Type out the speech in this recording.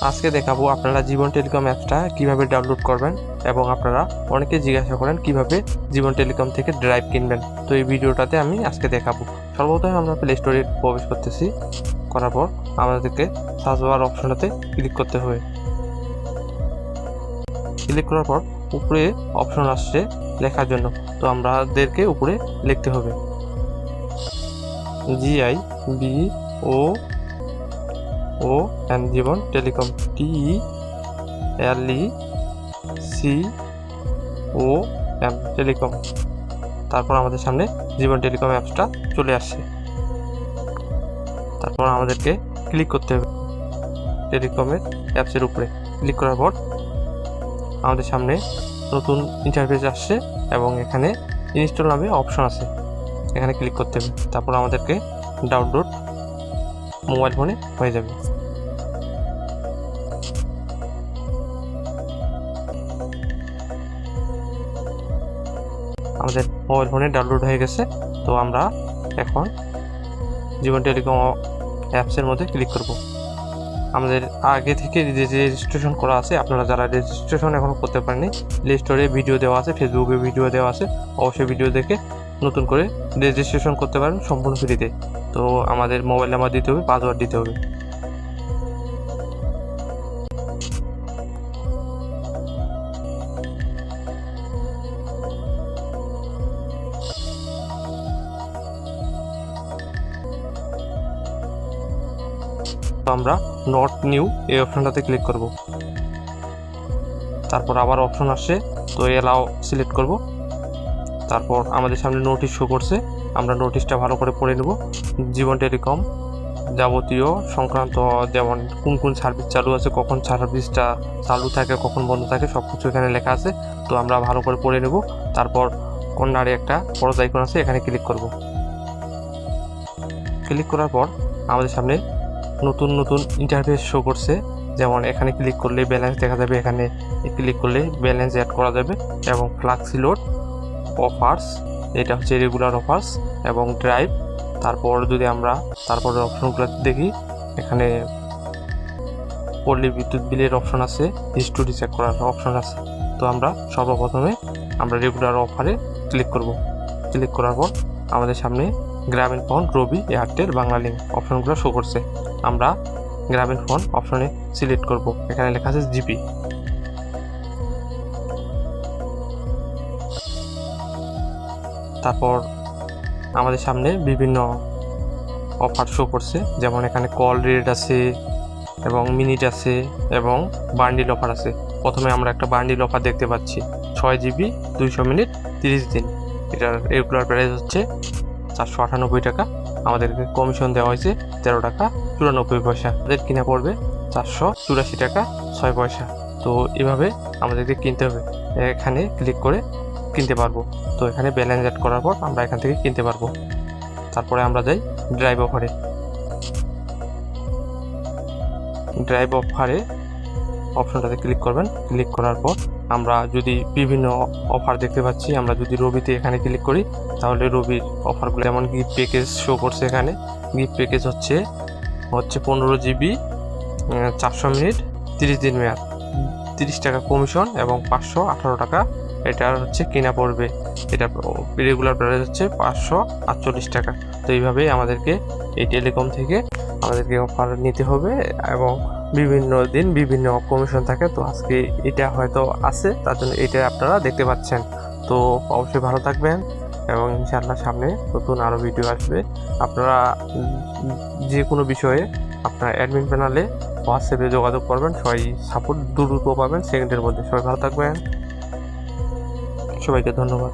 আজকে দেখাবো আপনারা জীবন টেলিকম অ্যাপসটা কিভাবে ডাউনলোড করবেন এবং আপনারা অনেকে জিজ্ঞাসা করেন কিভাবে জীবন টেলিকম থেকে ড্রাইভ কিনবেন। তো এই ভিডিওটাতে আমি আজকে দেখাবো। সর্বপ্রথমে আমরা প্লে স্টোরে প্রবেশ করতেছি। করার পর আমাদেরকে সার্চ বার অপশনটাতে ক্লিক করতে হবে। ক্লিক করার পর উপরে অপশন আসছে লেখার জন্য, তো আমাদেরকে উপরে লিখতে হবে GIBON জীবন টেলিকম TELECOM টেলিকম। তারপর আমাদের সামনে জীবন টেলিকম অ্যাপসটা চলে আসছে। তারপর আমাদেরকে ক্লিক করতে হবে টেলিকমের অ্যাপসের উপরে। ক্লিক করার পর আমাদের সামনে নতুন ইন্টারফেস আসছে এবং এখানে ইনস্টল নামে অপশন আছে, এখানে ক্লিক করতে হবে। তারপর আমাদেরকে ডাউনলোড মোবাইল ফোনে হয়ে যাবে। আমাদের মোবাইল ফোনে ডাউনলোড হয়ে গেছে। তো আমরা এখন জীবন টেলিকম অ্যাপসের মধ্যে ক্লিক করব। আমাদের আগে থেকে রেজিস্ট্রেশন করা আছে, আপনারা যারা রেজিস্ট্রেশন এখনও করতে পারেননি, প্লে স্টোরে ভিডিও দেওয়া আছে, ফেসবুকে ভিডিও দেওয়া আছে, অবশ্যই ভিডিও দেখে নতুন করে রেজিস্ট্রেশন করতে পারেন সম্পূর্ণ ফ্রিতে। তো আমাদের মোবাইল নাম্বার দিতে হবে, পাসওয়ার্ড দিতে হবে। তো আমরা নট নিউ এই অপশনটাতে ক্লিক করব। তারপর আবার অপশন আসছে, তো এলাও সিলেক্ট করব। তারপর আমাদের সামনে নোটিশ শো করছে, আমরা নোটিশটা ভালো করে পড়ে নেব। জীবন টেলিকম যাবতীয় সংক্রান্ত, যেমন কোন কোন সার্ভিস চালু আছে, কখন সার্ভিসটা চালু থাকে, কখন বন্ধ থাকে, সব কিছু এখানে লেখা আছে। তো আমরা ভালো করে পড়ে নেব। তারপর কর্নারে একটা ক্রস আইকন আছে, এখানে ক্লিক করব। ক্লিক করার পর আমাদের সামনে নতুন নতুন ইন্টারফেস শো করছে, যেমন এখানে ক্লিক করলে ব্যালেন্স দেখা যাবে, এখানে ক্লিক করলে ব্যালেন্স অ্যাড করা যাবে, এবং ফ্লাক্সি লোড অফার্স, এটা হচ্ছে রেগুলার অফার্স, এবং ড্রাইভ। তারপর যদি আমরা তারপরের অপশনগুলো দেখি, এখানে পল্লী বিদ্যুৎ বিলের অপশন আছে, হিস্টোরি চেক করার অপশন আছে। তো আমরা সর্বপ্রথমে আমরা রেগুলার অফারে ক্লিক করব। ক্লিক করার পর আমাদের সামনে গ্রামীণ ফোন, রবি, এয়ারটেল, বাংলালিংক অপশনগুলো শো করছে। আমরা গ্রামীণ ফোন অপশনে সিলেক্ট করব, এখানে লেখা আছে জিপি। তারপর আমাদের সামনে বিভিন্ন অফার শো করছে, যেমন এখানে কল রেট আছে এবং মিনিট আছে এবং বান্ডিল অফার আছে। প্রথমে আমরা একটা বান্ডিল অফার দেখতে পাচ্ছি, 6 GB 200 মিনিট 30 দিন। এটার রেগুলার প্রাইস হচ্ছে 498 টাকা। আমাদেরকে কমিশন দেওয়া হয়েছে 13 টাকা 94 পয়সা। আমাদের কিনা পড়বে 484 টাকা 6 পয়সা। তো এভাবে আমাদেরকে কিনতে হবে, এখানে ক্লিক করে কিনতে পারবো। তো এখানে ব্যালেন্স অ্যাড করার পর আমরা এখান থেকে কিনতে পারবো। তারপরে আমরা যাই ড্রাইভ অফারে। ড্রাইভ অফারে অপশনটাতে ক্লিক করবেন। ক্লিক করার পর আমরা যদি বিভিন্ন অফার দেখতে পাচ্ছি, আমরা যদি রবিতে এখানে ক্লিক করি, তাহলে রবির অফারগুলো, যেমন গিফট প্যাকেজ শো করছে। এখানে গিফট প্যাকেজ হচ্ছে 15 GB 400 মিনিট 30 দিন মেয়াদ, 30 টাকা কমিশন এবং 518 টাকা এটার হচ্ছে কিনা পড়বে। এটা রেগুলার প্রাইস হচ্ছে 548 টাকা। তো এইভাবেই আমাদেরকে এই টেলিকম থেকে আমাদেরকে অফার নিতে হবে, এবং বিভিন্ন দিন বিভিন্ন কমিশন থাকে। তো আজকে এটা হয়তো আছে, তার জন্য এটা আপনারা দেখতে পাচ্ছেন। তো অবশ্যই ভালো থাকবেন, এবং ইনশাআল্লাহ সামনে নতুন আরও ভিডিও আসবে। আপনারা যে কোনো বিষয়ে আপনার অ্যাডমিন প্যানেলে হোয়াটসঅ্যাপে যোগাযোগ করবেন, সবাই সাপোর্ট দ্রুত পাবেন সেকেন্ডের মধ্যে। সবাই ভালো থাকবেন, সবাইকে ধন্যবাদ।